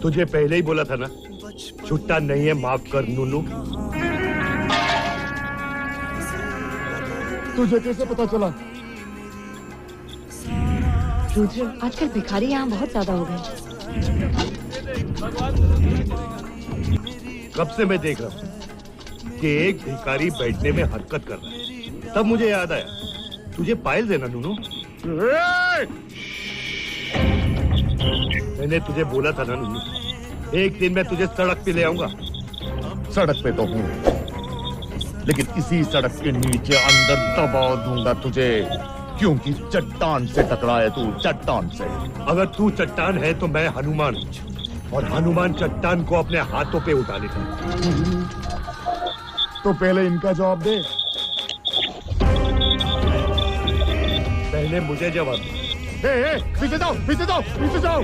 तुझे पहले ही बोला था ना, छुट्टा नहीं है, माफ कर नूनू। तुझे कैसे पता चला? रुद्र, आजकल भिखारी यहाँ बहुत ज्यादा हो गए। कब से मैं देख रहा हूँ कि एक भिखारी बैठने में हरकत कर रहा है, तब मुझे याद आया तुझे पायल देना नूनू। मैंने तुझे बोला था ना नूनू, एक दिन मैं तुझे सड़क पे ले आऊंगा। सड़क पे तो हूँ, लेकिन इसी सड़क के नीचे अंदर दबा दूंगा तुझे, क्योंकि चट्टान से टकरा है तू, चट्टान से। अगर तू चट्टान है तो मैं हनुमान हूँ, और हनुमान चट्टान को अपने हाथों पे उठा लेता है। तो पहले इनका जवाब दे। पहले मुझे जवाब दे। पीछे जाओ, पीछे जाओ, पीछे जाओ।